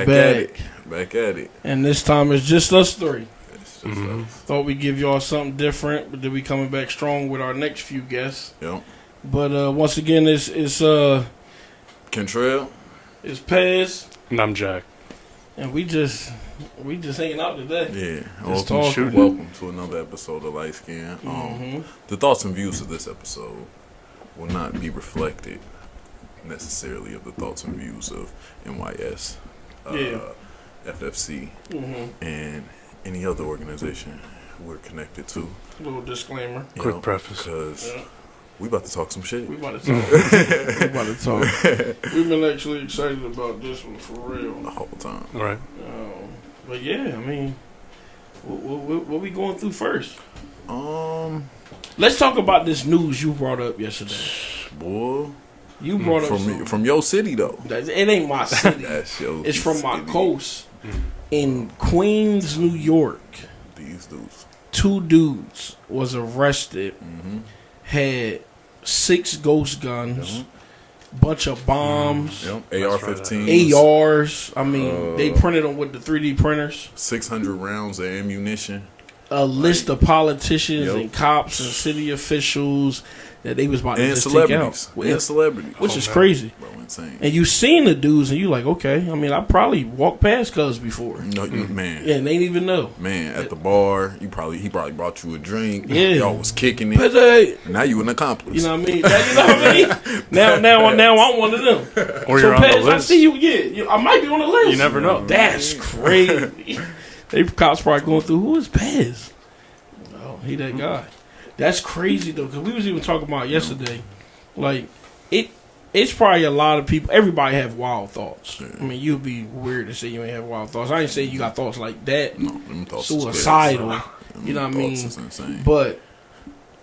Back at it. Back at it. And this time it's just us three. It's just us. Thought we'd give y'all something different, but then we coming back strong with our next few guests. Yep. But once again, it's Kentrell. It's Pez. And I'm Jack. And we just hanging out today. Yeah. Just Welcome to another episode of Light Skin. The thoughts and views of this episode will not be reflected necessarily of the thoughts and views of NYS, FFC, and any other organization we're connected to. Little disclaimer. Quick preface. Because we about to talk some shit. We about to talk. We've been actually excited about this one for real. The whole time. Right. But yeah, I mean, what we going through first? Let's talk about this news you brought up yesterday. Boy. You brought up from your city though. It ain't my city. It's from my coast in Queens, New York. These dudes. 2 dudes was arrested. Had 6 ghost guns, bunch of bombs, AR-15s, ARs. I mean, they printed them with the 3D printers. 600 rounds of ammunition. A list of politicians and cops and city officials that they was about to just take out. And celebrities. Which is crazy. Bro, insane. And you seen the dudes and you like, okay. I mean, I probably walked past cuz before. No, man. Yeah, and they didn't even know. Man, at the bar, he probably brought you a drink. Yeah. Y'all was kicking it. But, now you an accomplice. You know what I mean? Now I'm one of them. Or you're on the list. I see you, I might be on the list. You never know. That's crazy. They cops probably going through, who is Pez? Oh, he that guy. That's crazy though, because we was even talking about yesterday. Like, it's probably a lot of people. Everybody have wild thoughts. Yeah. I mean, you'd be weird to say you ain't have wild thoughts. I ain't saying you got thoughts like that. No, them thoughts suicidal. You know what I mean? Is insane. But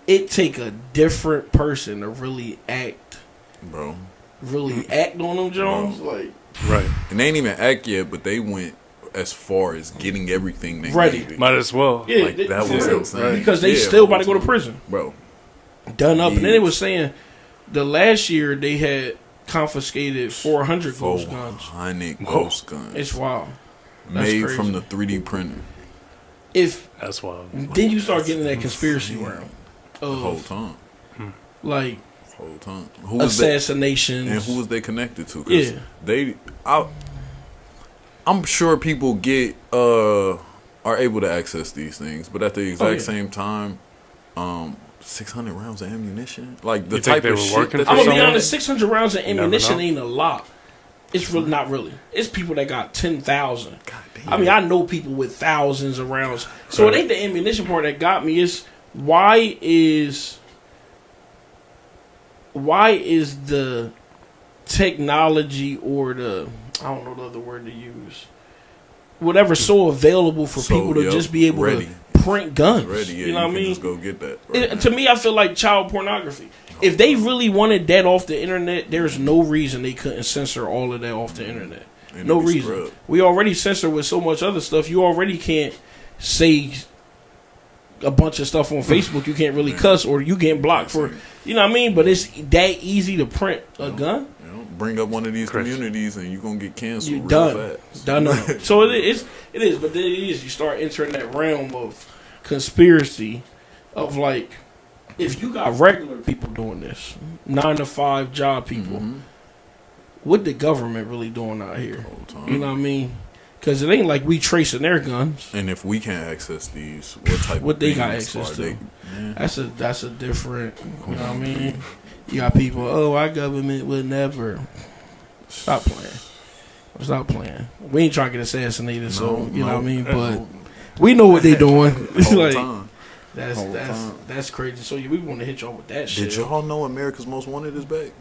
it take a different person to really act. Bro. Really act on them Jones. Like, right. And they ain't even act yet, but they went as far as getting everything they ready. needed. Might as well. Yeah, like, that was insane. Right. Because they still about to go to prison. Bro. Done up. And then they was saying the last year they had confiscated 400 ghost guns. 400 ghost guns. It's wild. Made from the 3D printer. That's wild. Then you start getting that conspiracy round. The whole time. Like, whole time. Assassinations. And who was they connected to? Cause I'm sure people are able to access these things, but at the exact same time, 600 rounds of ammunition, like the type of shit. I'm gonna be honest, 600 rounds of ammunition ain't a lot. It's really not really. It's people that got 10,000. I mean, I know people with thousands of rounds. So it ain't the ammunition part that got me. It's why is the technology or the, I don't know the other word to use, whatever, so available for people to just be able to print guns. You know what I mean? Just go get that. To me, I feel like child pornography. If they really wanted that off the internet, there's no reason they couldn't censor all of that off the internet. No reason. We already censor with so much other stuff. You already can't say a bunch of stuff on Facebook. You can't really cuss, or you getting blocked for, you know what I mean? But it's that easy to print a gun. Bring up one of these communities and you're gonna get canceled. You done. So it is. But then you start entering that realm of conspiracy, of like, if you got regular people doing this, 9-to-5 job people, what the government really doing out here? You know what I mean? Because it ain't like we tracing their guns. And if we can't access these, what they got access to? That's a different. You know what I mean? You got people. Our government would never. Stop playing. We ain't trying to get assassinated, so you know what I mean. But we know what they doing. It's like that's crazy. So we want to hit y'all with that shit. Did y'all know America's Most Wanted is back?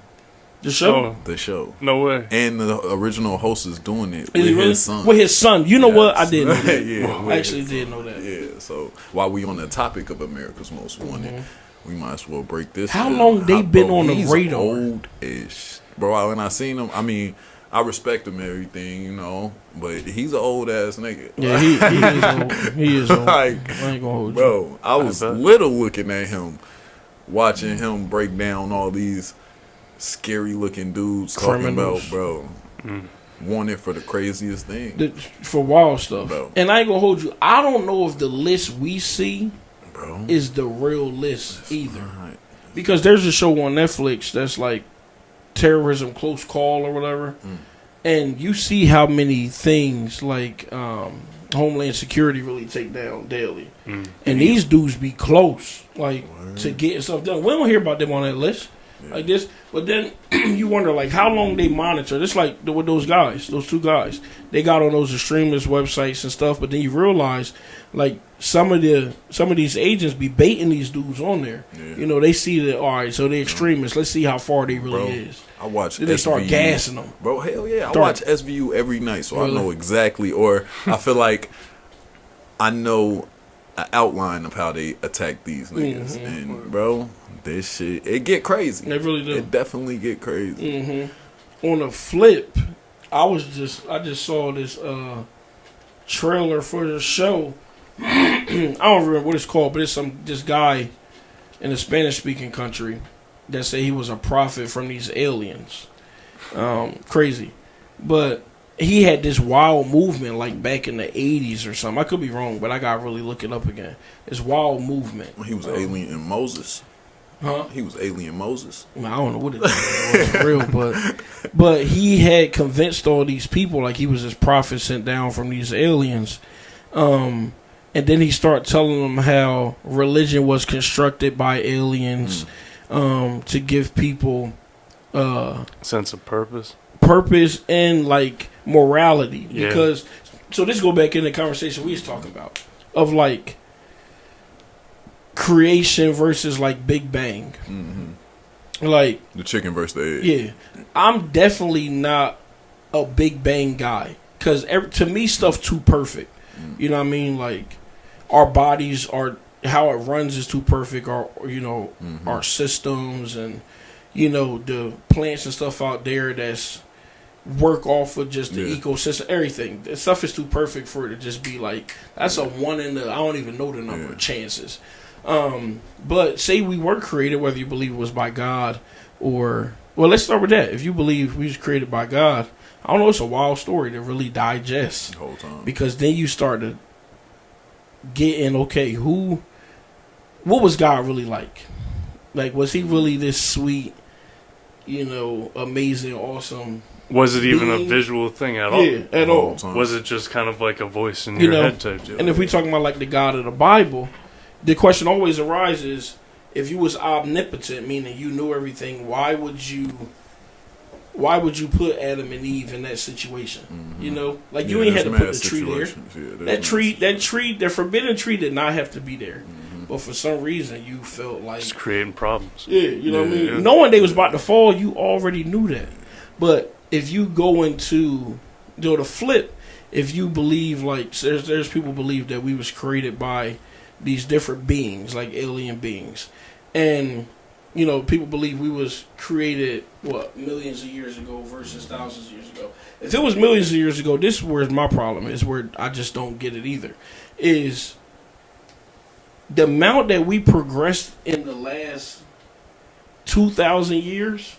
The show? The show. No way. And the original host is doing it with his son. With his son. You know what? I didn't know that. I actually did know that. Yeah, so while we on the topic of America's Most Wanted, we might as well break this. How long they been on the radar? Old-ish. Bro, when I seen him, I mean, I respect him and everything, you know, but he's an old-ass nigga. Yeah, he is old. He is old. Like, I ain't gonna hold you. Bro, I was little looking at him, watching him break down all these scary looking dudes talking about, bro. want it for the craziest thing. For wild stuff. Bro. And I ain't gonna hold you. I don't know if the list we see Bro. is the real list either. Right. Because there's a show on Netflix that's like Terrorism Close Call or whatever. And you see how many things like Homeland Security really take down daily. And these dudes be close, like, to getting stuff done. We don't hear about them on that list like this. But then you wonder, like, how long they monitor. Just like with those guys, those two guys. They got on those extremist websites and stuff. But then you realize, like, some of these agents be baiting these dudes on there. Yeah. You know, they see that, all right, so they're extremists. Let's see how far they really is. I watch then they start gassing them. Bro, hell yeah. I watch SVU every night, so really? I know exactly, or I feel like I know an outline of how they attack these niggas. And, bro, this shit, it get crazy. They really do. It definitely get crazy. On a flip, I just saw this trailer for the show. I don't remember what it's called, but it's this guy in a Spanish-speaking country that say he was a prophet from these aliens. Crazy. But he had this wild movement like back in the 80s or something. I could be wrong, but I got to really look it up again. This wild movement. He was alien in Moses. Huh? He was alien Moses. I don't know what it was real, but he had convinced all these people like he was this prophet sent down from these aliens. And then he started telling them how religion was constructed by aliens to give people sense of purpose and like morality. Yeah. Because so this go back in the conversation we was talking about of like creation versus like Big Bang. Like the chicken versus the egg. Yeah, I'm definitely not a Big Bang guy because to me stuff too perfect. You know what I mean? Like, our bodies are, how it runs is too perfect. Our, you know, our systems and, you know, the plants and stuff out there that's work off of just the ecosystem, everything. The stuff is too perfect for it to just be like, that's a one in the, I don't even know the number of chances. But say we were created, whether you believe it was by God or, well, let's start with that. If you believe we was created by God, I don't know, it's a wild story to really digest. The whole time. Because then you start to get in, okay, what was God really like? Like, was he really this sweet, you know, amazing, awesome? Was it even a visual thing at all? Yeah, at all. Was it just kind of like a voice in your head type deal? And if we talking about like the God of the Bible, the question always arises, if you was omnipotent, meaning you knew everything, why would you put Adam and Eve in that situation? You know, like you ain't had to put the tree there. That tree, the forbidden tree, did not have to be there. But for some reason, you felt like it's creating problems. Yeah, you know what I mean. Yeah. Knowing they was about to fall, you already knew that. But if you go into the flip, if you believe like there's people believe that we was created by these different beings, like alien beings, and you know, people believe we was created, millions of years ago versus thousands of years ago. If it was millions of years ago, this is where my problem is, where I just don't get it either, is the amount that we progressed in the last 2,000 years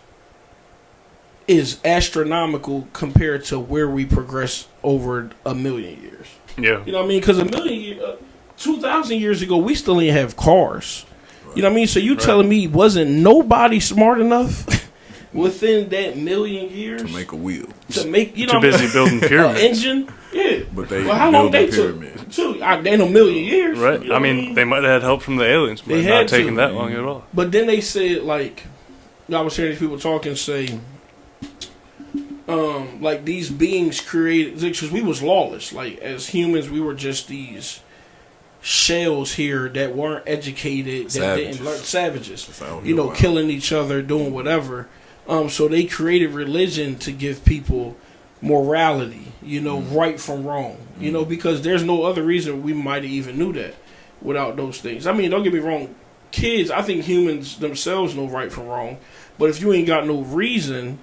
is astronomical compared to where we progressed over a million years. Yeah. You know what I mean? Because 2,000 years ago, we still didn't have cars. You know what I mean? So you telling me wasn't nobody smart enough within that million years to make a wheel? To make, you know, too busy building pyramids. Engine? Yeah. But they how long they pyramid. took? They ain't a million years. Right. You know I mean, they might have had help from the aliens, but not taking that long at all. But then they said, like, I was hearing these people talking, say, like these beings created, because we was lawless. Like, as humans, we were just these shells here that weren't educated, that didn't learn, savages, you know, killing each other, doing whatever. So they created religion to give people morality, you know, right from wrong, you know, because there's no other reason we might have even knew that without those things. I mean, don't get me wrong, kids, I think humans themselves know right from wrong, but if you ain't got no reason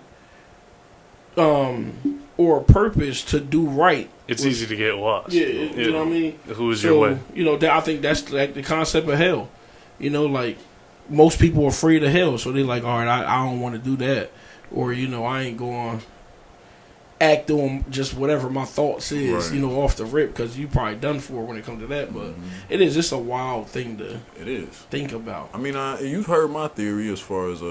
or a purpose to do right, it's easy to get lost. Yeah, you know what I mean? Who's your way? You know, I think that's like the concept of hell. You know, like most people are afraid of hell, so they're like, all right, I don't want to do that. Or, you know, I ain't going, act on just whatever my thoughts is, off the rip, because you probably done for when it comes to that. But it's a wild thing to think about. I mean, you've heard my theory as far as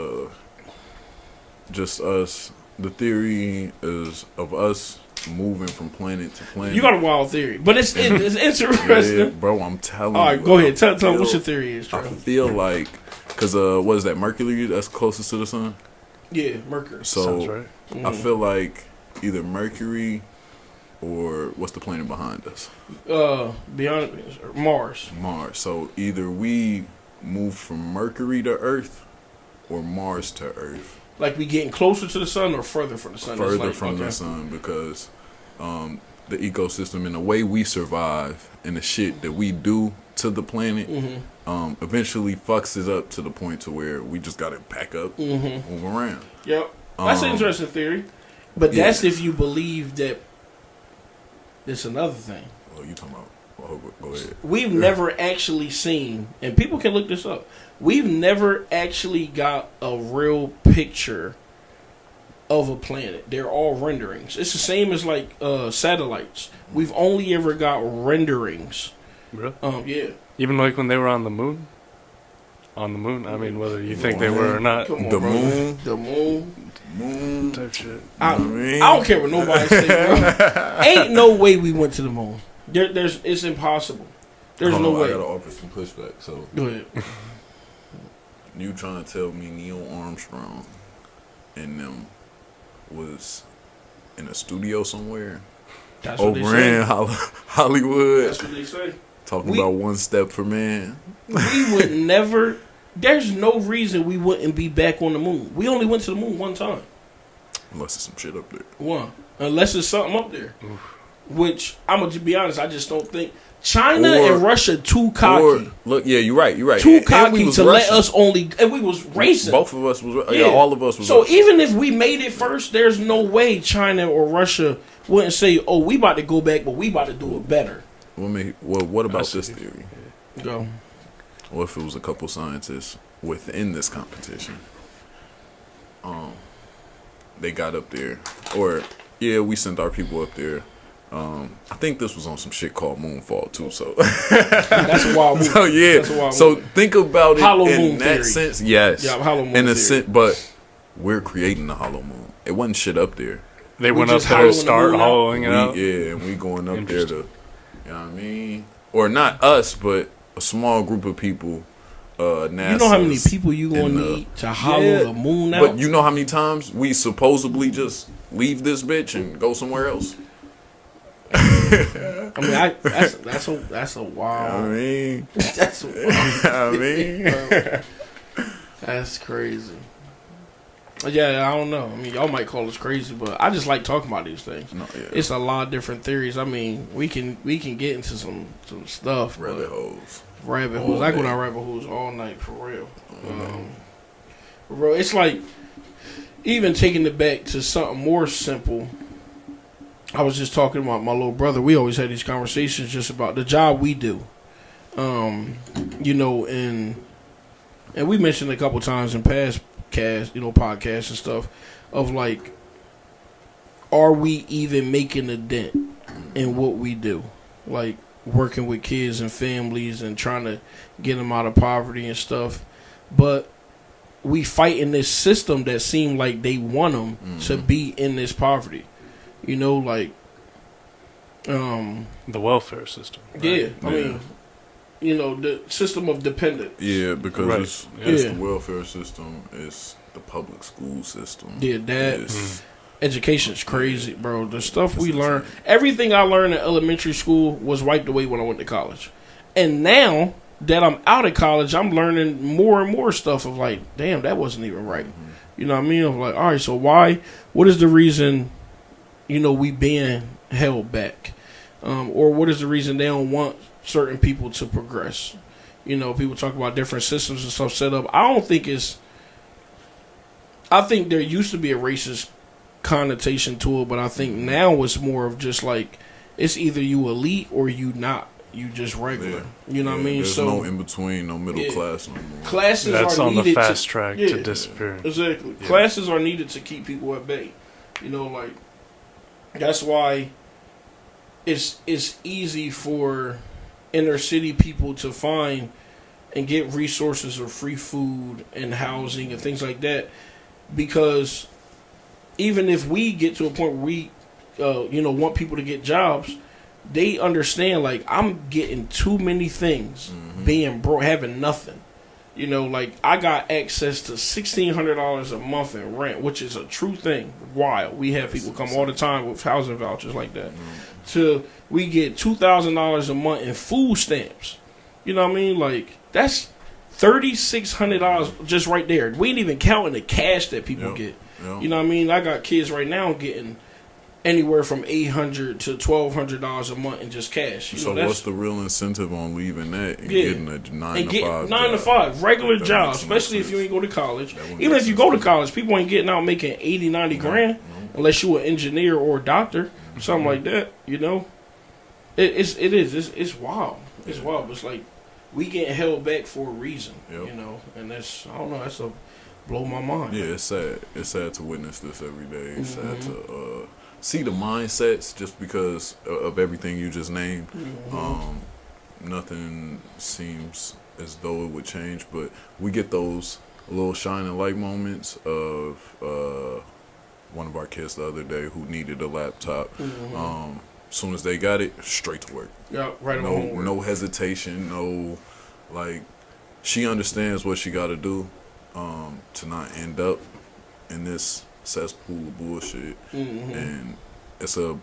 just us. The theory is of us moving from planet to planet. You got a wild theory, but it's interesting. Yeah, bro, I'm telling you. All right, go ahead. Tell me what your theory is, Trevor. I feel like, because what is that, Mercury that's closest to the sun? Yeah, Mercury. So sounds right. I feel like either Mercury or what's the planet behind us? Beyond Mars. Mars. So either we moved from Mercury to Earth or Mars to Earth. Like we getting closer to the sun or further from the sun? Further from the sun, because the ecosystem and the way we survive and the shit that we do to the planet eventually fucks it up to the point to where we just got to pack up, move around. Yep. That's an interesting theory. But that's if you believe that it's another thing. Oh, you talking about? Oh, go ahead. We've never actually seen, and people can look this up, we've never actually got a real picture of a planet. They're all renderings. It's the same as like satellites. We've only ever got renderings. Really? Yeah. Even like when they were on the moon? On the moon? I mean, whether you think they were or not. Come on, the brother. moon type shit. I don't care what nobody say, bro. Ain't no way we went to the moon. It's impossible. There's no way. I gotta offer some pushback. So go ahead. You trying to tell me Neil Armstrong and them was in a studio somewhere That's what over in Hollywood? That's what they say. Talking about one step for man. We would never. There's no reason we wouldn't be back on the moon. We only went to the moon one time. Unless there's some shit up there. One. Unless there's something up there. Oof. Which, I'm going to be honest, I just don't think. China and Russia too cocky. You're right. Too cocky to let us only. And we was racing. Both of us was. Yeah, all of us was. So racing. even if we made it first, there's no way China or Russia wouldn't say, "Oh, we about to go back, but we about to do it better." What about this theory? Go. What if it was a couple scientists within this competition? They got up there, we sent our people up there. I think this was on some shit called Moonfall too. So that's a wild movie. So yeah, so think about it hollow in moon that theory. sense. Yes, yeah, hollow moon in a theory. sense, but we're creating the hollow moon. It wasn't shit up there. They went up there to start hollowing it out. Yeah, and we going up there to, you know what I mean, or not us, but a small group of people. NASA, you know how many people you gonna need to hollow the moon out? But you know how many times we supposedly just leave this bitch and go somewhere else? I mean, that's a wild. I mean, that's a wild. That's crazy. Yeah, I don't know. I mean, y'all might call us crazy, but I just like talking about these things. No, yeah. It's a lot of different theories. I mean, we can get into some stuff. Rabbit holes. I go down rabbit holes all night for real. Bro, it's like even taking it back to something more simple. I was just talking about my little brother. We always had these conversations just about the job we do. And we mentioned a couple times in past podcasts and stuff of like, are we even making a dent in what we do? Like working with kids and families and trying to get them out of poverty and stuff. But we fight in this system that seemed like they want them to be in this poverty. The welfare system. Right? Yeah, I mean, the system of dependence. Yeah, because it's the welfare system, it's the public school system. Yeah, education's crazy, bro. The stuff we learn, everything I learned in elementary school was wiped away when I went to college. And now that I'm out of college, I'm learning more and more stuff of like, damn, that wasn't even right. You know what I mean? I'm like, all right, so what is the reason, we being held back? Or what is the reason they don't want certain people to progress? People talk about different systems and stuff set up. I think there used to be a racist connotation to it, but I think now it's more of just like, it's either you elite or you not. You just regular. You know what I mean? There's no in between, no middle class no more. Classes That's are on the needed fast track to disappearing. Exactly. Yeah. Classes are needed to keep people at bay. That's why it's easy for inner city people to find and get resources of free food and housing and things like that, because even if we get to a point where we want people to get jobs, they understand, like, I'm getting too many things, being broke, having nothing. You know, like, I got access to $1,600 a month in rent, which is a true thing. Wild. We have people come all the time with housing vouchers like that. We get $2,000 a month in food stamps. You know what I mean? Like, that's $3,600 just right there. We ain't even counting the cash that people get. Yep. You know what I mean? I got kids right now getting anywhere from $800 to $1,200 a month in just cash. So what's the real incentive on leaving that and getting a 9 to 5 regular job, especially if you ain't go to college. Even if you go to college, people ain't getting out making 80, 90 grand unless you an engineer or a doctor, something like that. You know, it's wild. It's wild. But it's like we getting held back for a reason. You know, and that's, I don't know. That's a blow my mind. Yeah, it's sad. It's sad to witness this every day. It's sad to see the mindsets just because of everything you just named. Nothing seems as though it would change, but we get those little shining light moments of one of our kids the other day who needed a laptop. As soon as they got it, straight to work. Yeah, right. No hesitation. No, like, she understands what she got to do to not end up in this cesspool of bullshit. And it's a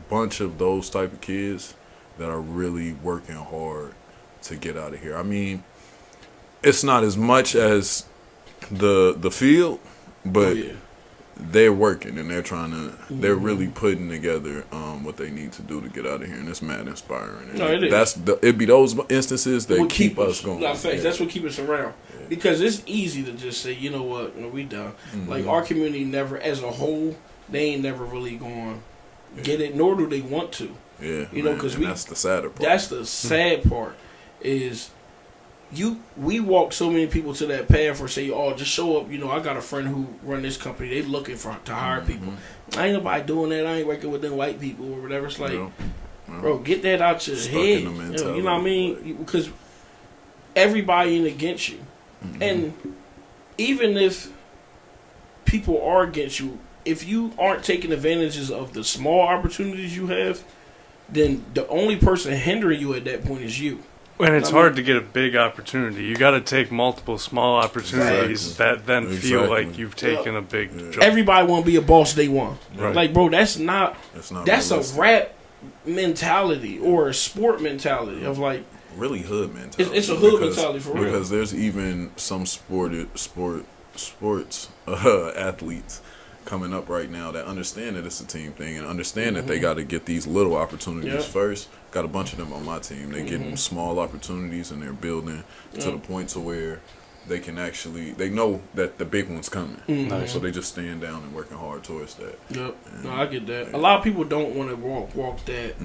bunch of those type of kids that are really working hard to get out of here. I mean, it's not as much as the field, but they're working and they're trying to they're really putting together what they need to do to get out of here, and it's mad inspiring. No, it is. It'd be those instances that keep us going. That's what keep us around. Because it's easy to just say, you know what, we done. Like, our community never, as a whole, they ain't never really going to get it, nor do they want to. Yeah, you know, because that's the sadder part. That's the sad part is we walk so many people to that path or say, oh, just show up. You know, I got a friend who run this company. They looking to hire people. I ain't nobody doing that. I ain't working with them white people or whatever. It's like, bro, get that out your head. You know what I mean? Because everybody ain't against you. And even if people are against you, if you aren't taking advantages of the small opportunities you have, then the only person hindering you at that point is you. And it's hard to get a big opportunity. You got to take multiple small opportunities that then feel like you've taken a big jump. Everybody want to be a boss day one. Right. Like, bro, that's a rap mentality or a sport mentality of like, really hood mentality. It's a hood mentality for real. Because there's even some sports athletes coming up right now that understand that it's a team thing and understand that they got to get these little opportunities first. Got a bunch of them on my team. They getting small opportunities and they're building to the point to where they can actually, they know that the big one's coming. So they just stand down and working hard towards that. Yep. No, I get that. A lot of people don't want to walk that.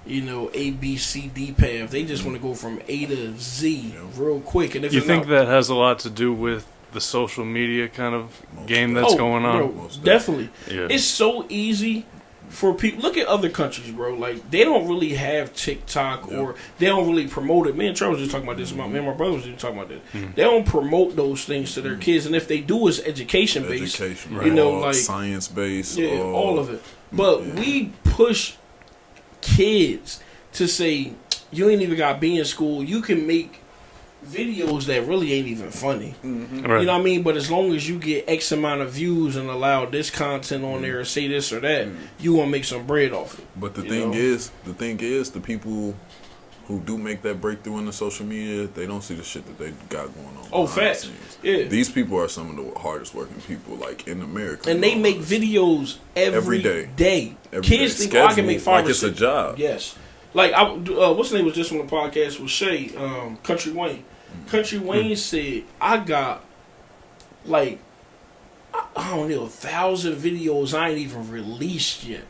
You know, A, B, C, D path. They just want to go from A to Z real quick. And if you think that has a lot to do with the social media kind of game that's going on? Bro, definitely. Yeah. It's so easy for people. Look at other countries, bro. Like, they don't really have TikTok or they don't really promote it. Me and Charles was just talking about this. Me and my brother was just talking about this. They don't promote those things to their kids. And if they do, it's education based. You know, like science based. Yeah, all of it. But we push kids to say, you ain't even got to be in school. You can make videos that really ain't even funny. Right. You know what I mean? But as long as you get X amount of views and allow this content on there and say this or that, you want to make some bread off it. But the thing is, the people who do make that breakthrough in the social media, they don't see the shit that they got going on. Oh, facts. Yeah. These people are some of the hardest working people, like, in America. And they make videos every day. Kids think, I can make 5 like or 6. It's a job. Yes. Like, what's the name was just on the podcast with Shay, Country Wayne. Country Wayne said, I got, like, I don't know, 1,000 videos I ain't even released yet.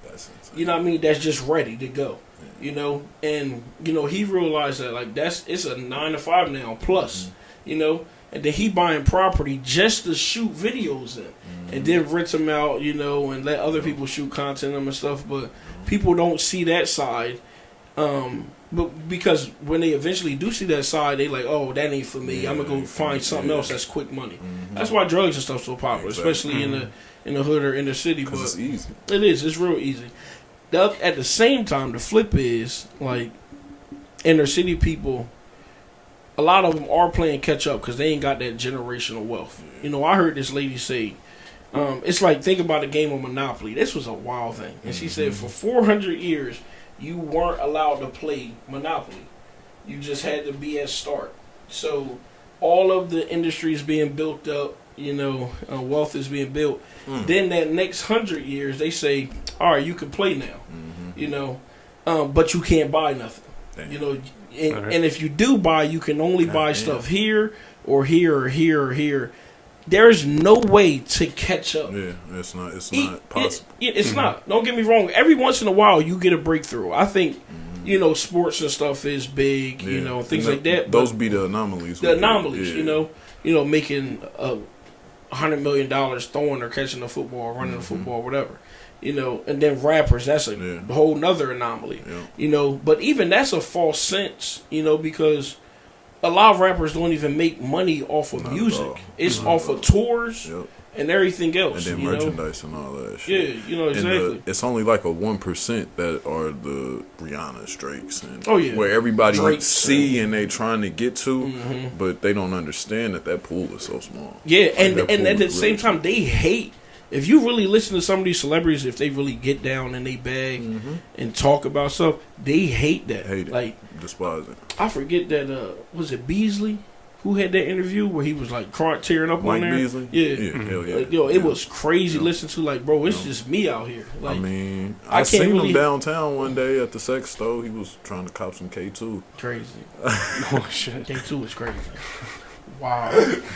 You know what I mean? That's just ready to go. You know? And, you know, he realized that, like, it's a 9 to 5 now plus, you know? And then he buying property just to shoot videos in. and then rent them out, you know, and let other people shoot content on them and stuff. But people don't see that side. But because when they eventually do see that side, they like, oh, that ain't for me. I'm gonna go find something else that's quick money. That's why drugs and stuff so popular, especially in the hood or in the city. But it's easy. It is. It's real easy. At the same time, the flip is like inner city people. A lot of them are playing catch up because they ain't got that generational wealth. You know, I heard this lady say, it's like, think about a game of Monopoly. This was a wild thing. And she said for 400 years, you weren't allowed to play Monopoly. You just had to be at start. So all of the industries being built up, you know, wealth is being built. Then that next 100 years, they say, all right, you can play now, you know, but you can't buy nothing. Damn. You know, and if you do buy, you can only buy stuff here or here or here or here. There's no way to catch up. Yeah, it's not possible. It's not. Don't get me wrong. Every once in a while, you get a breakthrough. I think, you know, sports and stuff is big, you know, things like that. Those be the anomalies. The anomalies, you know, making $100 million throwing or catching a football, running a football, whatever. You know, and then rappers, that's a whole nother anomaly. Yeah. You know, but even that's a false sense, you know, because a lot of rappers don't even make money off of music. It's off of tours and everything else. And then merchandise and all that shit. Yeah, you know, exactly. It's only like a 1% that are the Rihanna's, Drakes, and where everybody and they trying to get to, but they don't understand that pool is so small. Yeah, and at the same time, they hate. If you really listen to some of these celebrities, if they really get down and they bag and talk about stuff, they hate that. Hate it. Like, despise it. I forget that, was it Beasley who had that interview where he was like tearing up Mike on there? Beasley? Yeah. Hell yeah. Like, yo, it was crazy listening to, like, bro, it's just me out here. Like, I mean, I seen him downtown one day at the sex store. He was trying to cop some K2. Crazy. Oh, shit. K2 is crazy. Wow.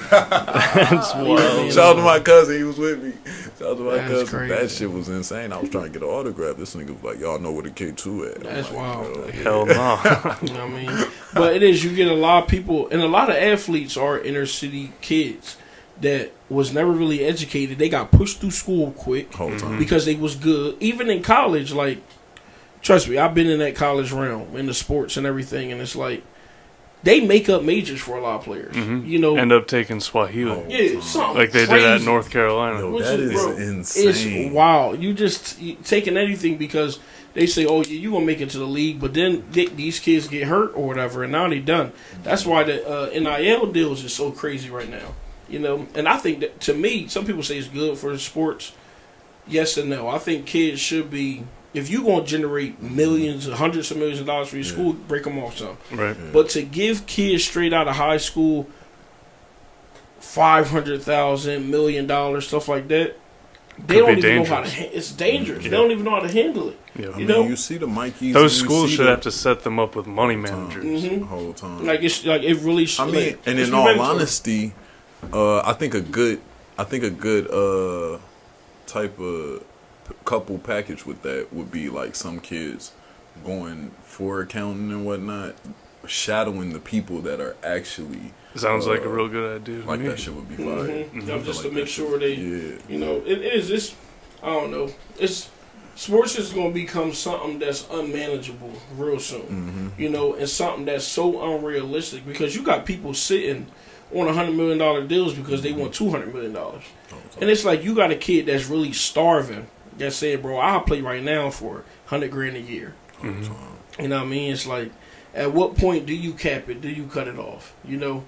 That's wild. Shout out to my cousin. He was with me. Shout out to my cousin. Crazy. That shit was insane. I was trying to get an autograph. This nigga was like, y'all know where the K2 at. That's wild. Hell no. You know what I mean? But it is. You get a lot of people, and a lot of athletes are inner city kids that was never really educated. They got pushed through school quick whole time because they was good. Even in college, like, trust me, I've been in that college realm, in the sports and everything, and it's like, they make up majors for a lot of players. You know, end up taking Swahili. Something like they crazy. did at North Carolina. Yo, that is insane. It's wild. You just taking anything because they say, "Oh, you gonna make it to the league," but then these kids get hurt or whatever, and now they done. That's why the NIL deals is so crazy right now. You know, and I think that, to me, some people say it's good for sports. Yes and no. I think kids should be. If you're going to generate millions, hundreds of millions of dollars for your school, break them off some. Right. Yeah. But to give kids straight out of high school $500,000, $1 million, stuff like that, they don't even know how to. It's dangerous. They don't even know how to handle it. Yeah. You know, you see the Mikeys. Those schools should have to set them up with money managers the whole time. Like it really. I mean, like, and in all honesty, I think a good type of couple package with that would be like some kids going for accounting and whatnot, shadowing the people that are actually. Sounds like a real good idea. Like that shit would be fire. Just to make sure they, you know, it is. It's, I don't know. It's sports is going to become something that's unmanageable real soon. You know, and something that's so unrealistic because you got people sitting on $100 million deals because they want $200 million, and it's like you got a kid that's really starving. That said, bro, I'll play right now for $100,000 a year. You know what I mean? It's like, at what point do you cap it? Do you cut it off? You know,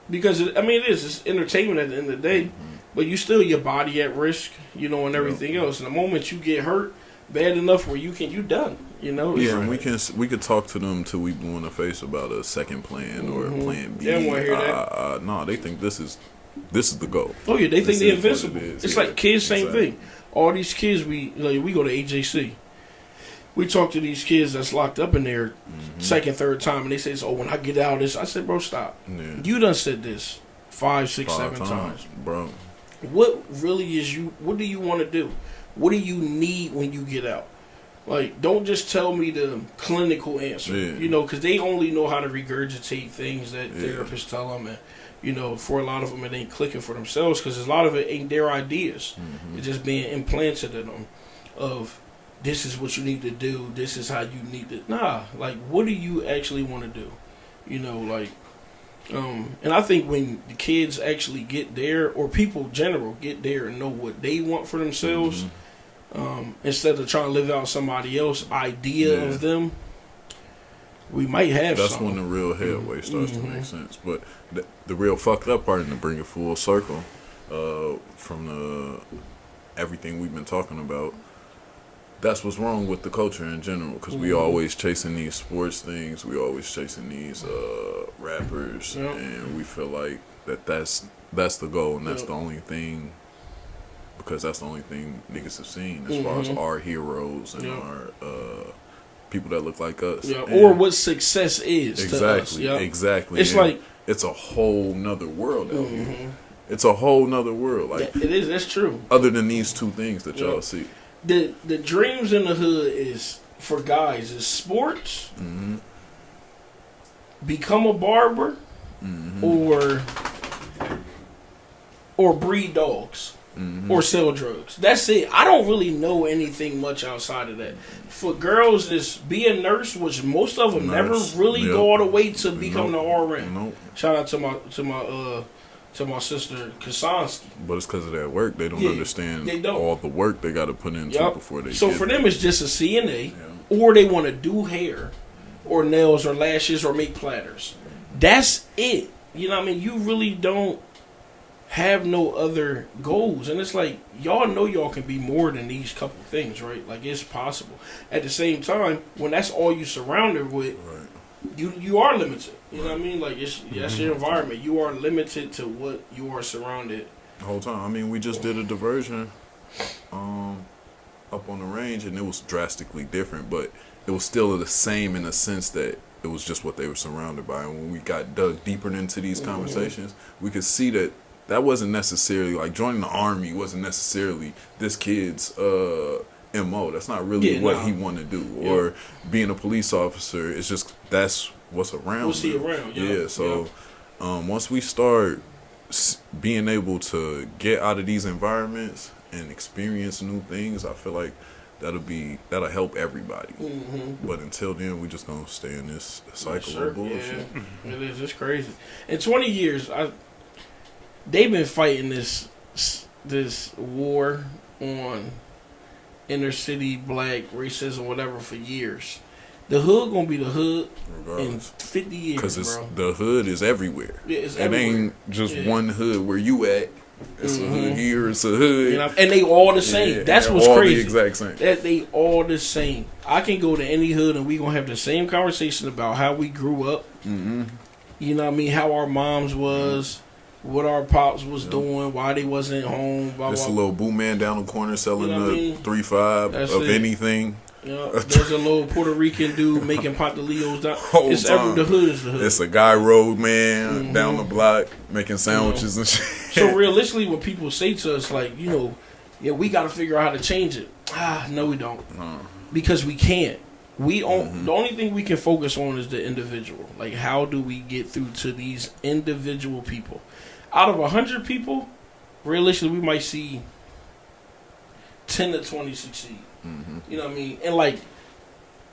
because it's entertainment at the end of the day, but you still your body at risk, you know, and everything else. And the moment you get hurt bad enough where you done, you know. Yeah, and we could talk to them till we blue in the face about a second plan or a plan B. They don't want to hear that. No, they think this is the goal. Oh yeah, they think they're invincible. It's like kids, same thing. All these kids, we go to AJC. We talk to these kids that's locked up in there second, third time, and they say, "Oh, when I get out of this," I said, "Bro, stop. Yeah. You done said this 5, 6, 7 times, bro. What really is you? What do you want to do? What do you need when you get out? Like, don't just tell me the clinical answer, you know, because they only know how to regurgitate things that therapists tell them. And, you know, for a lot of them, it ain't clicking for themselves because a lot of it ain't their ideas. It's just being implanted in them of, this is what you need to do, this is how you need to. Nah, like, what do you actually want to do? You know, like, and I think when the kids actually get there, or people in general get there and know what they want for themselves, instead of trying to live out somebody else's idea of them, we might have That's something. when the real headway starts to make sense. But the real fucked up part, and to bring it full circle, from everything we've been talking about, that's what's wrong with the culture in general, because we always chasing these sports things, we always chasing these rappers, and we feel like that's the goal, and that's the only thing, because that's the only thing niggas have seen as far as our heroes and our people that look like us. Or what success is exactly, to us. Exactly. It's and like, it's a whole nother world out here. It's a whole nother world. Like, it is, that's true. Other than these two things that y'all see. The dreams in the hood is, for guys, is sports, become a barber, or breed dogs, or sell drugs. That's it. I don't really know anything much outside of that. For girls, is be a nurse, which most of them never really go all the way to become the RN. Shout out to my sister Kasansky. But it's because of that work. They don't understand all the work they got to put into before they So for them, it's just a CNA, or they want to do hair, or nails, or lashes, or make platters. That's it. You know what I mean? You really don't have no other goals. And it's like, y'all know y'all can be more than these couple things, right? Like, it's possible. At the same time, when that's all you surrounded with, you are limited. You know what I mean? Like, that's your environment. You are limited to what you are surrounded. The whole time. I mean, we just did a diversion up on the range, and it was drastically different, but it was still the same in the sense that it was just what they were surrounded by. And when we got dug deeper into these conversations, we could see that wasn't necessarily, like, joining the Army wasn't necessarily this kid's MO. That's not really what he wanted to do. Or being a police officer, it's just that's what's around. What's he around? So once we start being able to get out of these environments and experience new things, I feel like that'll help everybody. But until then, we just gonna stay in this cycle of bullshit. It is. It's crazy. In 20 years, they've been fighting this war on inner city black racism, whatever, for years. The hood gonna be the hood in 50 years, because the hood is everywhere. It's everywhere. Ain't just one hood where you at. It's a hood here. It's a hood, you know, and they all the same. That's what's all crazy. The exact same. That they all the same. I can go to any hood and we gonna have the same conversation about how we grew up. You know what I mean? How our moms was. What our pops was doing, why they wasn't home. Just a little boot man down the corner selling the 3-5 of anything. There's a little Puerto Rican dude making Pantaleos. The hood is the hood. It's a guy road man down the block making sandwiches and shit. So realistically, when people say to us, like, we got to figure out how to change it. No, we don't. Because we can't. The only thing we can focus on is the individual. Like, how do we get through to these individual people? Out of 100 people, realistically, we might see 10 to 20 succeed. You know what I mean? And like,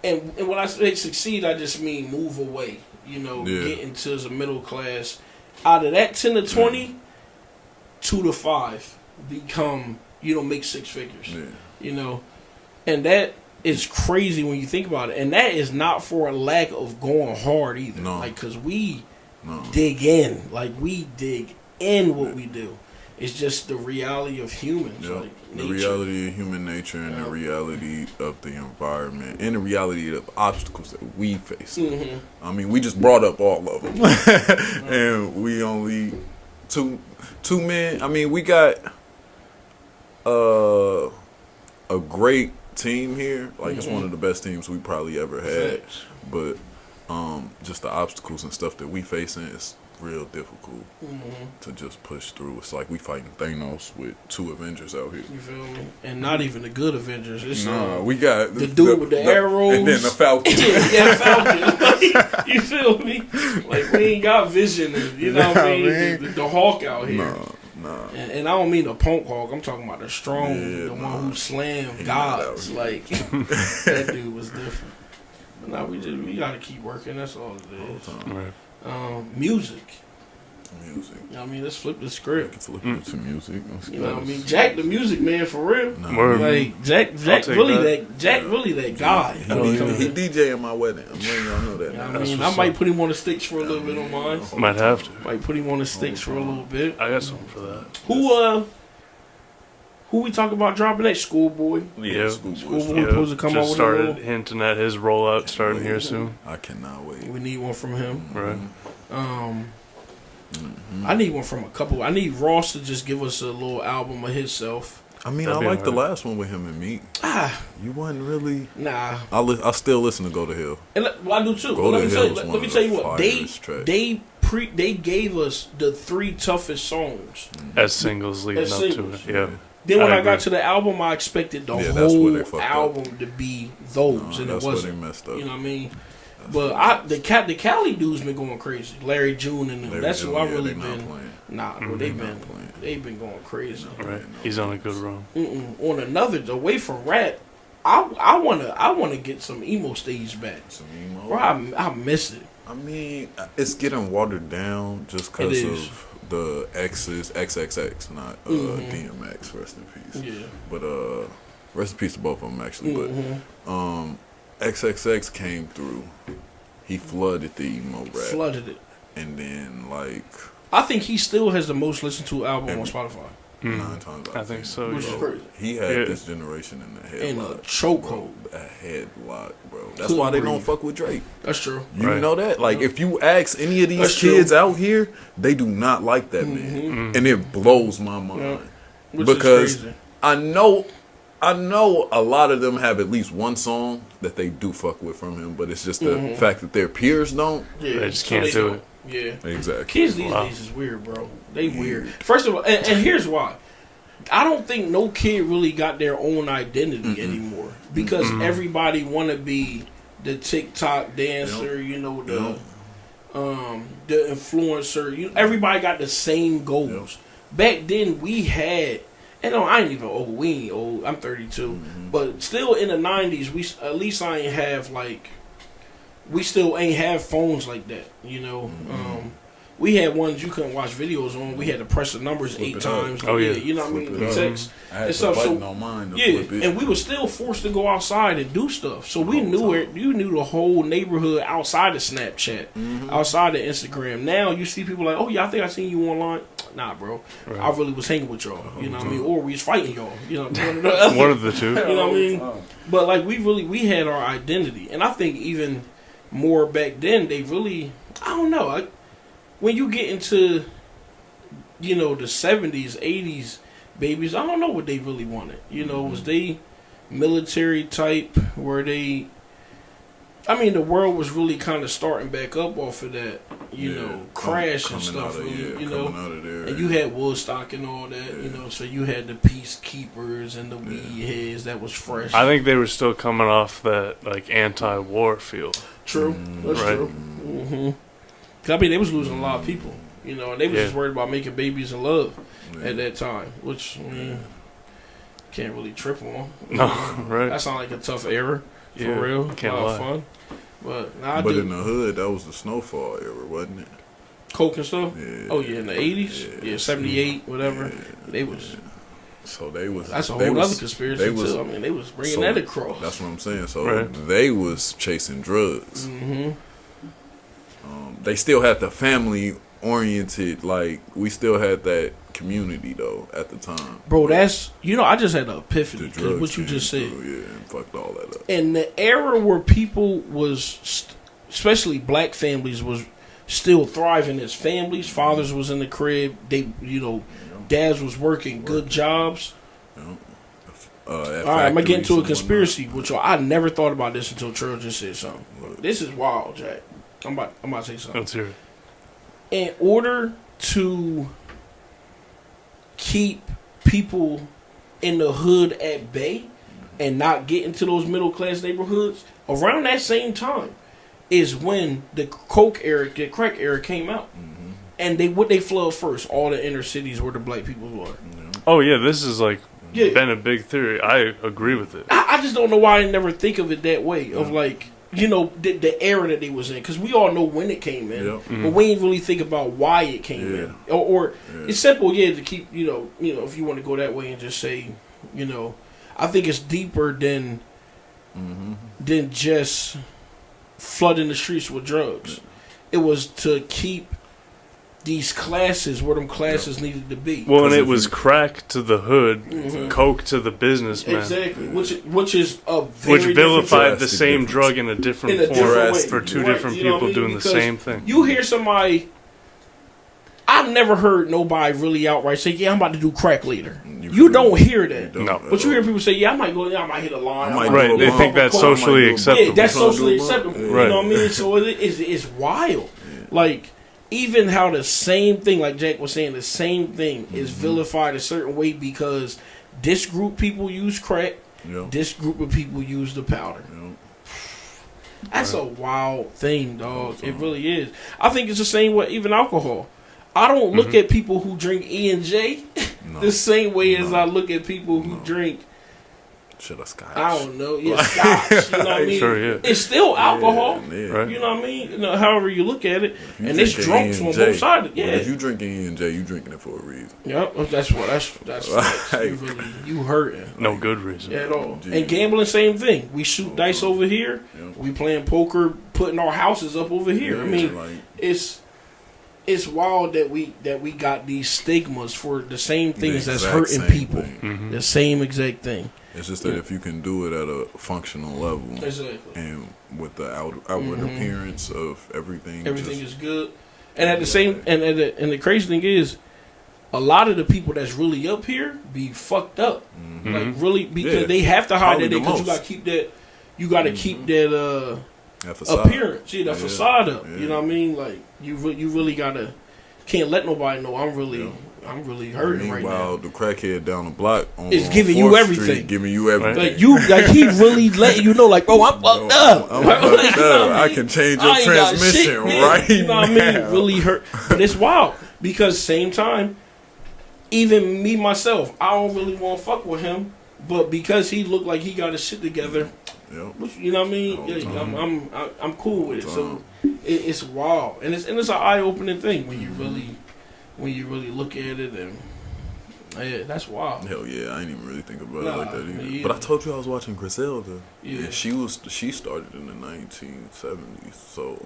and when I say succeed, I just mean move away. Get into the middle class. Out of that 10 to 20, 2 to 5 become, make 6 figures. And that is crazy when you think about it. And that is not for a lack of going hard either. Like, because we dig in. Like, we dig in what we do. It's just the reality of humans. Like the reality of human nature and the reality of the environment and the reality of obstacles that we face. I mean, we just brought up all of them. And we only two men. I mean, we got a great team here. Like, it's one of the best teams we probably ever had. But just the obstacles and stuff that we facing is real difficult to just push through. It's like we fighting Thanos with 2 Avengers out here. You feel me? And not even the good Avengers. It's we got the dude with the arrows, and then the Falcon. yeah, Falcon. Like, you feel me? Like we ain't got Vision, and, you know what I mean? The Hulk out here. Nah. And I don't mean the punk Hulk. I'm talking about the strong, one who slammed gods. Like that dude was different. But now we gotta keep working. That's all it is. Right. Music. Music. You know what I mean? Let's flip the script. Flip it to music. You know what I mean? Jack the music man for real. Word. Jack really that guy. He DJ in my wedding. I'm letting y'all know that. You know what I mean? I might put him on the sticks for a little bit on mine. Might have to. Might put him on the sticks for a little bit. I got something for that. Who we talking about dropping that? Schoolboy. Yeah. Schoolboy supposed to come just out started with a hinting at his rollout starting here soon. I cannot wait. We need one from him. Right. I need one from a couple. I need Ross to just give us a little album of himself. I mean, I like the last one with him and Meek. You wasn't really. Nah. I still listen to Go to Hell. And I do too. Let me tell you what. They gave us the 3 toughest songs as singles leading up to it. Yeah. Then when I got to the album, I expected the whole album to be those, and it wasn't. Where they messed up. You know what I mean? But the Cali dudes been going crazy. Larry June and them. That's who I really been. They've been going crazy. Right. He's on a good run. On another, away from rap, I wanna get some emo stage back. Some emo. Bro, I miss it. I mean, it's getting watered down just because of the X's, XXX, not DMX. Rest in peace. Yeah. But rest in peace to both of them actually. But XXX came through. He flooded the emo rap. Flooded it. And then, like... I think he still has the most listened to album on Spotify. 9 times out I think so. Which is crazy. He had this generation in the headlock. In a chokehold. A headlock, bro. That's why they don't fuck with Drake. That's true. You know that? Like, if you ask any of these kids out here, they do not like that man. And it blows my mind. Because I know a lot of them have at least one song that they do fuck with from him, but it's just the fact that their peers don't. Yeah, they just can't do it. Yeah. Exactly. Kids these days is weird, bro. They weird. First of all, and here's why. I don't think no kid really got their own identity anymore. Because everybody want to be the TikTok dancer, you know, the influencer. Everybody got the same goals. Back then, we had... And no, I ain't even old. We ain't old. I'm 32. But still in the 90s, at least I ain't have, like... We still ain't have phones like that, you know. We had ones you couldn't watch videos on. We had to press the numbers 8 times. Oh, yeah. You know what I mean? Text. I had a button on mine to flip it. And we were still forced to go outside and do stuff. So we knew it. You knew the whole neighborhood outside of Snapchat, outside of Instagram. Now you see people like, oh, yeah, I think I seen you online. Nah, bro. Right. I really was hanging with y'all. You know what I mean? Or we was fighting y'all. You know, one of the two. You know what I mean? But like we had our identity. And I think even more back then, they really, I don't know. When you get into, you know, the 70s, 80s babies, I don't know what they really wanted. You know, was they military type? Were they... I mean, the world was really kind of starting back up off of that, you know, crash and stuff. You know, and you had Woodstock and all that, you know, so you had the Peacekeepers and the weed heads that was fresh. I think they were still coming off that, like, anti-war feel. True. That's true. Cause I mean, they was losing a lot of people, you know, and they was just worried about making babies in love at that time, which, I mean, can't really trip on. No, right. That sounds like a tough era, for real. Can't lie. Fun. But in the hood, that was the Snowfall era, wasn't it? Coke and stuff? Yeah. Oh, yeah, in the 80s? Yeah, 78, whatever. Yeah. They was... So they was... That's a whole other conspiracy, too. I mean, they was bringing that across. That's what I'm saying. So they was chasing drugs. They still had the family-oriented, like, we still had that community, though, at the time. Bro, that's... You know, I just had an epiphany, because what you just said. And fucked all that up. In the era where people was... Especially black families was still thriving as families. Fathers was in the crib. They, you know, dads was working good jobs. All right, I'm going to get into a conspiracy with y'all. I never thought about this until Charles just said something. This is wild, Jack. I'm about to say something. Let's hear it. in order to keep people in the hood at bay and not get into those middle class neighborhoods, around that same time is when the crack era came out. And they flood first? All the inner cities where the black people were. Oh yeah, this is like been a big theory. I agree with it. I just don't know why I never think of it that way. Of like, you know, the era that they was in, because we all know when it came in, but we ain't really think about why it came in. Or it's simple, to keep, you know, if you want to go that way and just say, you know, I think it's deeper than just flooding the streets with drugs. It was to keep these classes where them classes needed to be. Well, and it was crack to the hood, coke to the businessman. Exactly, which is a very which vilified the same drug in a different form for two different people doing the same thing. You hear somebody, I've never heard nobody really outright say, "Yeah, I'm about to do crack later." You don't hear that. No. But you hear people say, "Yeah, I might hit a line." Right, they think that's socially acceptable. Yeah, that's socially acceptable. You know what I mean? So it's wild. Like, even how the same thing, like Jack was saying, the same thing is vilified a certain way because this group people use crack, this group of people use the powder. That's a wild thing, dog. It really is. I think it's the same way, even alcohol. I don't look at people who drink E&J the same way as I look at people who drink Scotch. I don't know. Yeah, Scotch. You know what I mean? Sure, it's still alcohol. Right. You know what I mean? You know, however you look at it. And it's drunks on both sides. Yeah. If you drinking E&J, you drinking it for a reason. Yep. That's you hurting. No good reason. At all. And gambling, same thing. We shoot dice over here. We playing poker, putting our houses up over here. I mean, it's wild that we got these stigmas for the same things that's hurting people. The same exact thing. It's just that if you can do it at a functional level, and with the outward appearance of everything is good. And at the same, and the crazy thing is, a lot of the people that's really up here be fucked up, like really, because they have to hide that because you got to keep that. You got to keep that appearance, that facade up. You know what I mean? Like you really gotta can't let nobody know I'm really hurting right now. While the crackhead down the block is giving you everything. Street, giving you everything. Like he really letting you know, like, bro, I'm fucked up. I'm fucked up. I can change your transmission right now. You know what I mean? Really hurt. But it's wild because same time, even me myself, I don't really want to fuck with him, but because he looked like he got his shit together. You know what I mean? I'm cool with it. So it's wild, and it's an eye opening thing when you really look at it, and that's wild. Hell yeah, I ain't even really think about it like that either. But I told you I was watching Griselda. Yeah, she started in the 1970s. So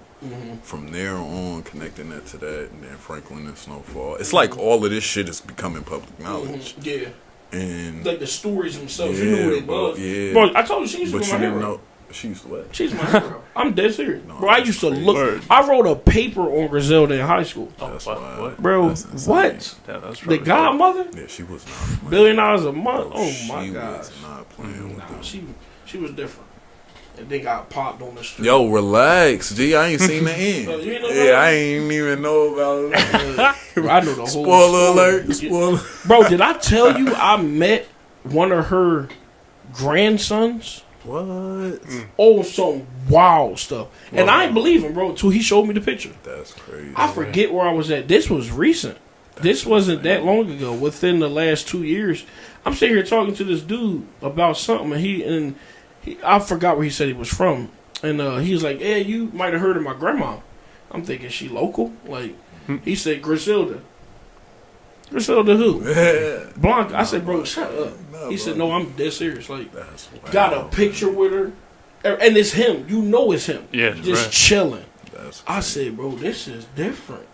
from there on, connecting that to that, and then Franklin and Snowfall, it's like all of this shit is becoming public knowledge. Yeah. And like the stories themselves, you know what it was. Yeah. Bro, I told you she used to be my hero. Know, she used to what? She's my hero. I'm dead serious. Bro, I used to look. I wrote a paper on Griselda in high school. That's what? Bro, what? Yeah, that's the Godmother? Yeah, she was not playing. $1 billion a month? Oh my God. She was not playing with them. She was different. And they got popped on the street. Yo, relax, G. I ain't seen the end. I ain't even know about it. Bro, I know the whole Spoiler alert. Bro, did I tell you I met one of her grandsons? What? Oh, some wild stuff. Wow. And I ain't believe him, bro, until he showed me the picture. That's crazy. I forget where I was at. This was recent. This wasn't that long ago. Within the last 2 years, I'm sitting here talking to this dude about something, and I forgot where he said he was from. And he was like, "Yeah, you might have heard of my grandma." I'm thinking, she local? Like, he said, Griselda. Griselda who? Blanca. I said, bro, shut up. He said, no, I'm dead serious. Like, got a picture with her. And it's him. You know it's him. Yeah, just chilling. I said, bro, this is different.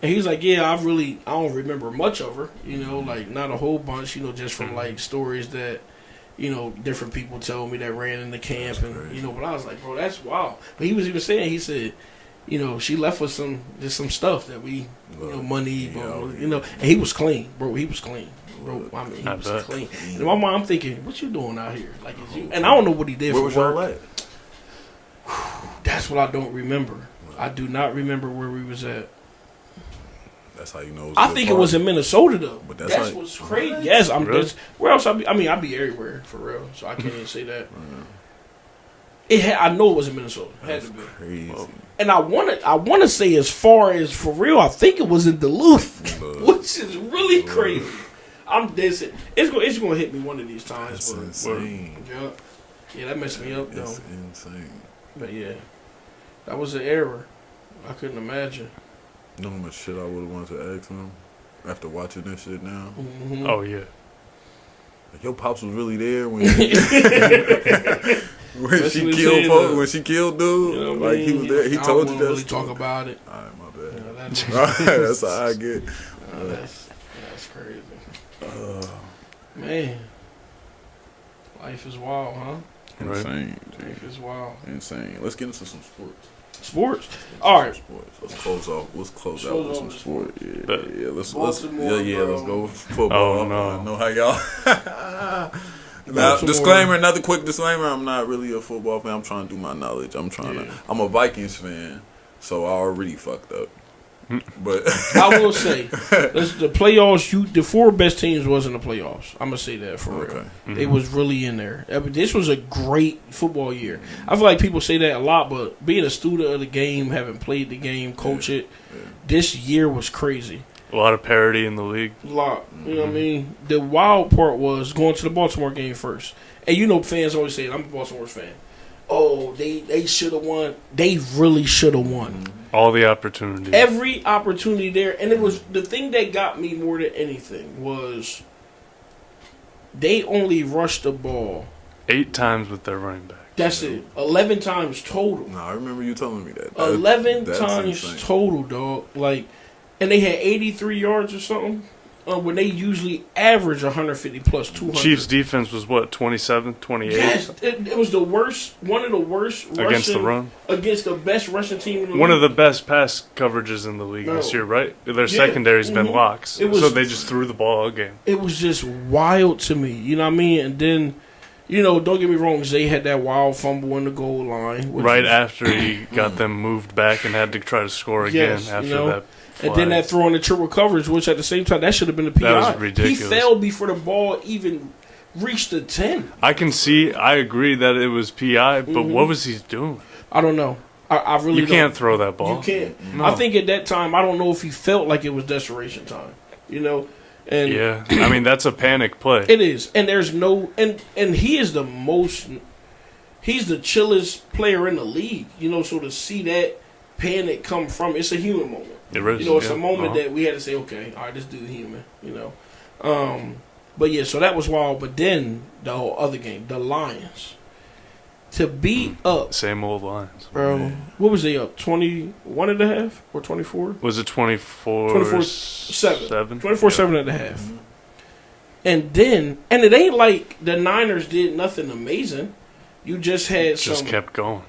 And he's like, yeah, I don't remember much of her. You know, like, not a whole bunch, you know, just from, like, stories that, you know, different people told me that ran in the camp. And, you know, but I was like, bro, that's wild. But he was even saying, he said, you know, she left us some stuff that we, you know, money, bro, you know, and he was clean, bro. He was clean, bro. I mean, he was clean. And my mom, I'm thinking, what you doing out here? Like, is you? And I don't know what he did for work. That's what I don't remember. I do not remember where we was at. That's how you know. I think it was in Minnesota though. But that's what's crazy. Yes, I'm really? just where else? I'd be everywhere for real. So I can't even say that. I know it was in Minnesota. It had to be crazy. And I want to say as far as for real, I think it was in Duluth, which is really crazy. I'm dissing. It's gonna hit me one of these times. That's insane. Yeah, that messed me up though. That's insane. But yeah, that was an error. I couldn't imagine. You know how much shit I would have wanted to ask him after watching this shit now? Mm-hmm. Oh, yeah. Like, your pops was really there when when she killed folks, when she killed dude. You know what like, he was there. He told you that. Really talk about it. All right, my bad. That's how I get. That's crazy. Man. Life is wild, huh? Insane. Life is wild. Insane. Let's get into some sports. Sports. All right. Sports. Let's close out with some sports. Yeah. Let's go with football. Oh no. I know how y'all. Now, disclaimer. Another quick disclaimer. I'm not really a football fan. I'm trying to do my knowledge. I'm a Vikings fan, so I already fucked up. But I will say, the playoffs. The 4 best teams was in the playoffs. I'm gonna say that for real. Mm-hmm. They was really in there. I mean, this was a great football year. I feel like people say that a lot, but being a student of the game, having played the game, coach it, this year was crazy. A lot of parity in the league. A lot. You know what I mean? The wild part was going to the Baltimore game first. And you know, fans always say, I'm a Baltimore fan. Oh, they should have won. They really should have won. All the opportunities. Every opportunity there. And it was the thing that got me more than anything was they only rushed the ball 8 times with their running back. That's it. 11 times total. No, I remember you telling me that. 11 times insane. total, dog. Like, and they had 83 yards or something. When they usually average 150 plus 200. Chiefs defense was what, 27, 28? Yes, it was the worst, one of the worst against the run, against the best rushing team in the league. One of the best pass coverages in the league this year, right? Their secondary's been locks, so they just threw the ball all game. It was just wild to me, you know what I mean? And then, you know, don't get me wrong, Zay had that wild fumble in the goal line. Right after he got them moved back and had to try to score again after that. And then that throw in the triple coverage, which at the same time, that should have been a PI. That was ridiculous. He fell before the ball even reached the 10. I agree that it was PI, but what was he doing? I don't know. I really don't. Can't throw that ball. You can't. No. I think at that time, I don't know if he felt like it was desperation time. You know? And yeah. I mean, that's a panic play. It is. And there's no... And he is the most... He's the chillest player in the league. You know, so to see that panic come from... It's a human moment. It is, you know, it's a moment that we had to say, okay, all right, this dude human, you know. But yeah, so that was wild. But then the whole other game, the Lions, to beat up same old Lions, bro. What was they up? 21 and a half or 24? Was it 24? 24-7. 24-7 and a half. And then, and it ain't like the Niners did nothing amazing. You just had kept going.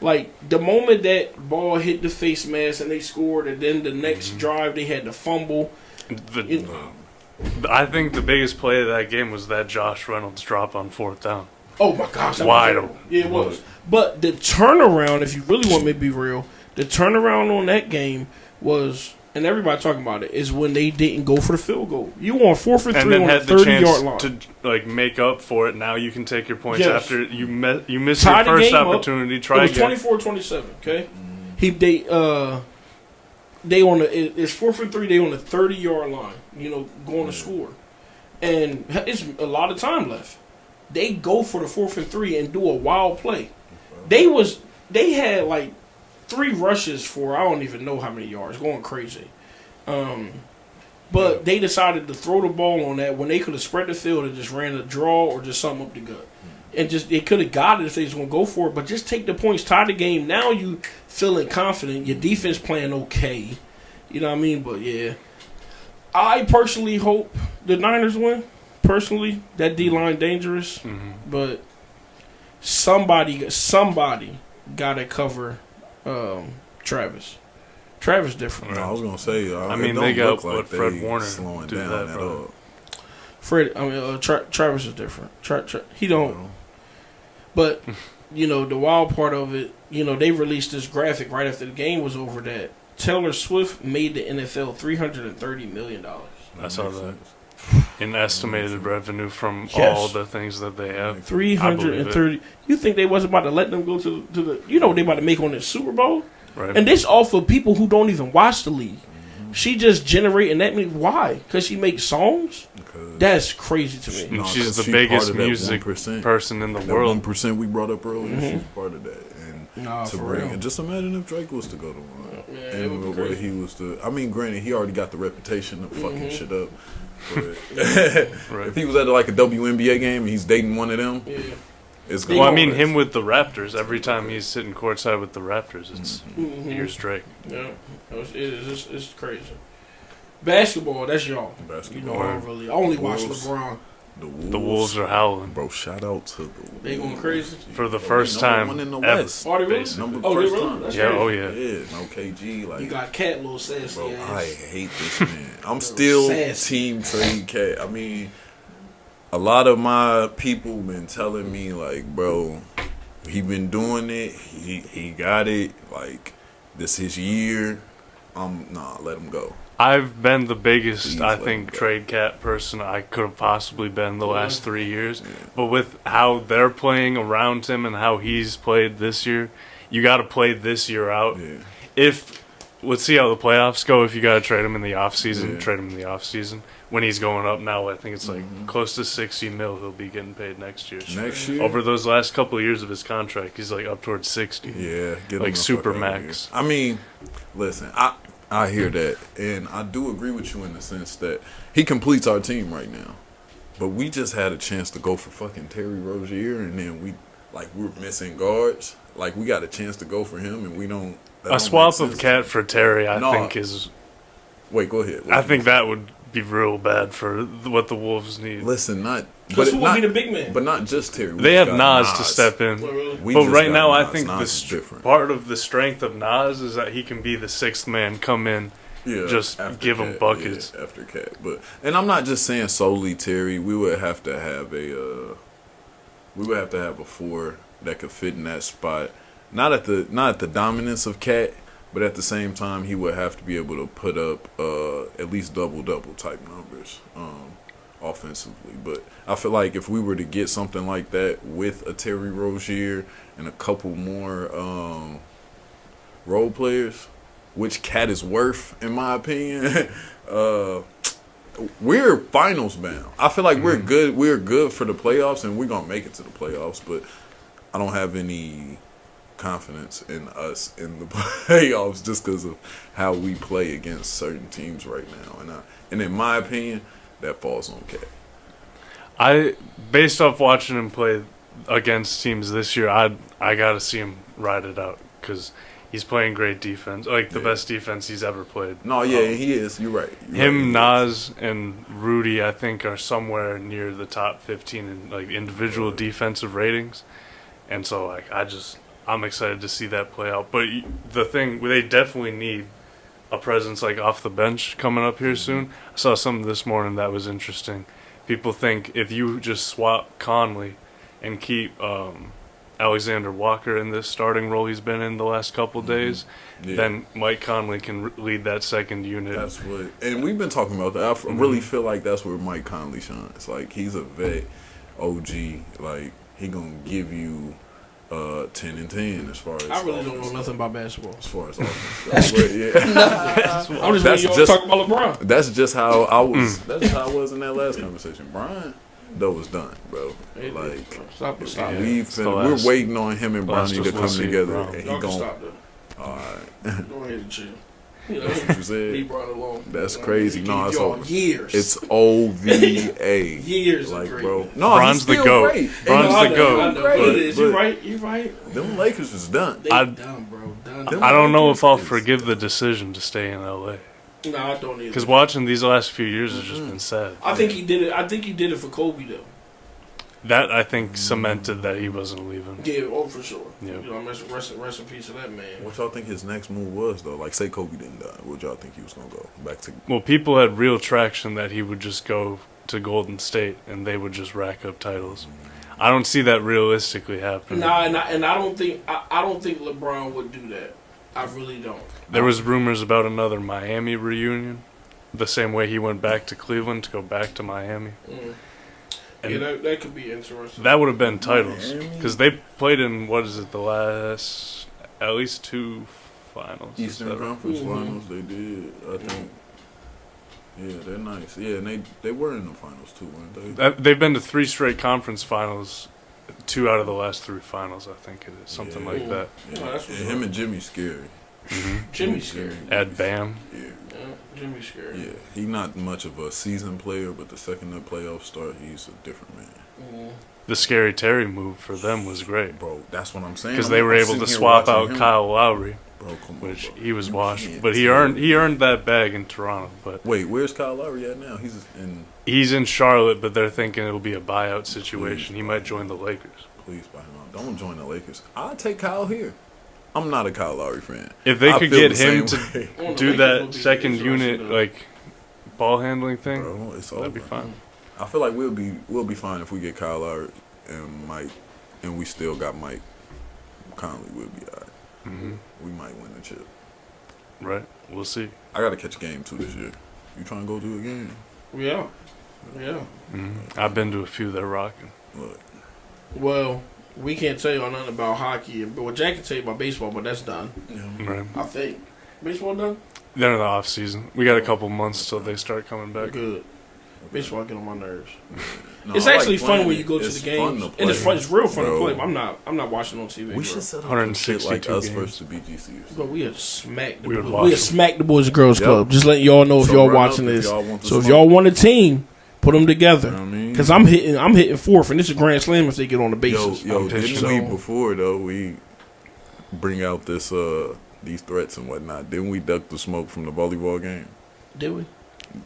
Like, the moment that ball hit the face mask and they scored, and then the next drive they had to fumble. I think the biggest play of that game was that Josh Reynolds drop on 4th down. Oh, my gosh. Wide open. Yeah, it was. But the turnaround, if you really want me to be real, the turnaround on that game was, and everybody talking about it, is when they didn't go for the field goal. You won 4th and 3 on the 30-yard line. To like make up for it. Now you can take your points after you missed Tie your first opportunity. Try again. It was 24-27. Okay, they on the it's 4th and 3. They on the 30-yard line. You know, going to score, and it's a lot of time left. They go for the 4th and 3 and do a wild play. They had like 3 rushes for I don't even know how many yards, going crazy. But they decided to throw the ball on that when they could have spread the field and just ran a draw or just something up the gut. And just they could have got it if they was going to go for it. But just take the points, tie the game. Now you feeling confident. Your defense playing okay. You know what I mean? But, yeah. I personally hope the Niners win. Personally, that D-line dangerous. But somebody got to cover Travis. Travis different. No, I was gonna say. I mean, they got Fred Warner slowing down at all. Travis is different. He don't. But you know, the wild part of it, you know, they released this graphic right after the game was over that Taylor Swift made the NFL $330 million. I saw that. In estimated revenue from Yes. all the things that they have. 330. You think they wasn't about to let them go to the? You know what they about to make on the Super Bowl? Right. And this all for people who don't even watch the league. She just generating that many. Why? Because she makes songs. That's crazy to me. And she's the biggest music person in the world. 1% we brought up earlier, she's part of that. And Nah, to for bring, real. and just imagine if Drake was to go to one, Yeah, it would be and where crazy. he was to. I mean, granted, he already got the reputation of fucking shit up. But Right. if he was at like a WNBA game and he's dating one of them, Yeah. it's Well, I gonna- mean, him with the Raptors. Every time he's sitting courtside with the Raptors, it's here's Drake. Yeah, it's crazy. Basketball, that's y'all. Basketball. You know, I only watch Wolves. LeBron. The Wolves are howling Bro, shout out to the They going crazy. for the Bro, first they number time one in the ever. West. Are they really? basically. Oh, they first really? time. That's Yeah, crazy. oh yeah. Yeah, no KG. Like, You got Cat, little sassy bro, I ass. hate this man. I'm still Sassy. team trade cat. I mean, a lot of my people been telling me like, bro, he been doing it. He got it. Like, this his year. Let him go. I've been the biggest, Please I let him think, go. trade cat person I could have possibly been the last 3 years. Yeah. But with how they're playing around him and how he's played this year, you got to play this year out. Yeah. Let's see how the playoffs go. If you got to trade him in the off season, Yeah. trade him in the off season. When he's going up now, I think it's like close to 60 mil. He'll be getting paid next year. Next year. Over those last couple of years of his contract, he's like up towards 60. Yeah, get him Like the super fuck outta max. here. I mean, listen, I hear that, and I do agree with you in the sense that he completes our team right now. But we just had a chance to go for fucking Terry Rozier, and then we're missing guards. Like, we got a chance to go for him, and we don't. A swap of Cat for Terry, I No. think is. Wait, go ahead. I think that would be real bad for what the Wolves need. Listen, not. Because who would not, be the big man? But not just Terry. We They just have got Nas to step in. Well, really? We But just right got now, I Nas. think Nas is different. part of the strength of Nas is that he can be the sixth man, come in, Yeah, just after give him Cat, buckets. yeah, after Cat, and I'm not just saying solely Terry. We would have to have a four that could fit in that spot. Not at the dominance of Cat, but at the same time, he would have to be able to put up at least double type numbers offensively. But I feel like if we were to get something like that with a Terry Rozier and a couple more role players, which Cat is worth, in my opinion, we're finals bound. I feel like we're good. We're good for the playoffs, and we're gonna make it to the playoffs. But I don't have any confidence in us in the playoffs just because of how we play against certain teams right now. And in my opinion, that falls on Cat. Based off watching him play against teams this year, I got to see him ride it out because he's playing great defense, like the best defense he's ever played. No, yeah, he is. You're right. Him, Nas, and Rudy, I think, are somewhere near the top 15 in like individual defensive ratings, and so like I'm excited to see that play out. But the thing, they definitely need a presence like off the bench coming up here soon. I saw something this morning that was interesting. People think if you just swap Conley and keep Alexander Walker in this starting role he's been in the last couple days, then Mike Conley can lead that second unit. That's what, and we've been talking about that. I really feel like that's where Mike Conley shines. Like, he's a vet, OG. Like, he gonna give you 10 and 10 as far as I really don't offense. know nothing about basketball. As far as offense, yeah. I'm just letting y'all talk about LeBron. That's just how I was. That's how I was in that last conversation. Brian, that was done, bro. Like, Stop. we're waiting on him and last Bronny to was come Wesley together, Brown. and he Y'all can gon' stop that. All right. Go ahead and chill. You know, That's what you said. he brought it along. That's crazy. He No, gave it's y'all over. years. It's OVA. Years Like, of great. bro. No, Bron's he's the still GOAT. great. Bron's I the know, GOAT. I know. Great, It is. You're but- right. You're right. Them Lakers is done. They I- done, bro. Done. Them- I don't know if I'll It's- forgive the decision to stay in LA No, I don't either. because watching these last few years has just been sad. I think he did it. I think he did it for Kobe though. That I think cemented that he wasn't leaving. Yeah, oh for sure. Yeah. You know, rest in peace to that man. What y'all think his next move was, though? Like, say Kobe didn't die. What y'all think he was going to go? Back to... Well, people had real traction that he would just go to Golden State and they would just rack up titles. I don't see that realistically happening. Nah, and I don't think LeBron would do that. I really don't. There was rumors about another Miami reunion, the same way he went back to Cleveland to go back to Miami. Yeah, that could be interesting. That would have been titles because they played in the last at least 2 finals. Eastern Conference Finals. They did, I think. Yeah, they're nice. Yeah, and they were in the finals too, weren't they? They've been to 3 straight conference finals. 2 out of the last 3 finals, I think it is something like that. Yeah. Oh, and him and Jimmy's scary. Jimmy's scary. Add Bam. Yeah, Jimmy's scary. Yeah, he's not much of a seasoned player, but the second the playoffs start, he's a different man. The Scary Terry move for them was great, bro. That's what I'm saying. Because they were able to swap out Kyle Lowry, which he was washed, but he earned that bag in Toronto. But wait, where's Kyle Lowry at now? He's in Charlotte, but they're thinking it'll be a buyout situation. He might join the Lakers. Please buy him out. Don't join the Lakers. I'll take Kyle here. I'm not a Kyle Lowry fan. If they could get him to do that second unit like ball handling thing, bro, that'd be fine. I feel like we'll be fine if we get Kyle Lowry and Mike, and we still got Mike Conley. We'll be all right. We might win the chip. Right. We'll see. I got to catch a game too this year. You trying to go to a game? Yeah. I've been to a few. They're rocking. Look. Well, we can't tell you nothing about hockey. Well, Jack can tell you about baseball, but that's done. Yeah. Right. I think. Baseball done? They're in the off season. We got a couple months till they start coming back. Good. Baseball get on my nerves. No, it's actually fun when you go to the games, and it's fun. It's real fun to play. But I'm not watching on TV. We should set up 162 like us games. versus the BGC. But we have smacked. We would have smacked the Boys and Girls Club. Just letting y'all know if So y'all run watching up if this. y'all want the So if smoke. y'all want a team, put them together. You know what I mean? Because I'm hitting fourth, and this is a grand slam if they get on the bases. Yo, didn't we before though? We bring out these threats and whatnot. Didn't we duck the smoke from the volleyball game? Did we?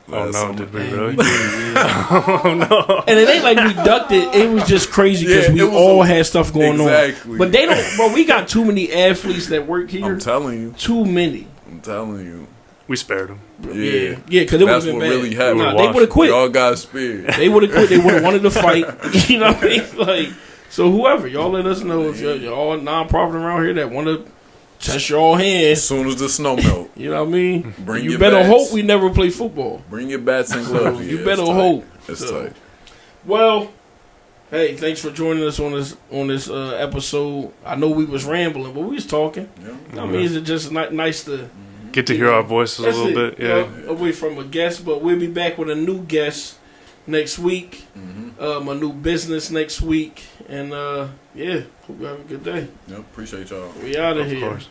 Oh no, did we Man, really? we did, yeah. Oh no! And it ain't like we ducked it. It was just crazy because we all had stuff going on. But they don't, bro. We got too many athletes that work here. I'm telling you. Too many. I'm telling you. We spared them. Yeah, because it would have been what bad. really happened. Nah, they would have quit. Y'all got spared. They would have quit. They would have wanted to fight. You know what I mean? Like, so whoever, y'all let us know if you're all non-profit around here that want to test your all hands. As soon as the snow melt. You know what I mean? Bring you your better bats. hope we never play football. Bring your bats and gloves. You better hope. It's tight. Well, hey, thanks for joining us on this episode. I know we was rambling, but we was talking. Yeah. I mean, is it just nice to get to hear our voices a little bit? Yeah. Away from a guest, but we'll be back with a new guest next week. My new business next week, and hope you have a good day. Yep, appreciate y'all. We out of here. Of course.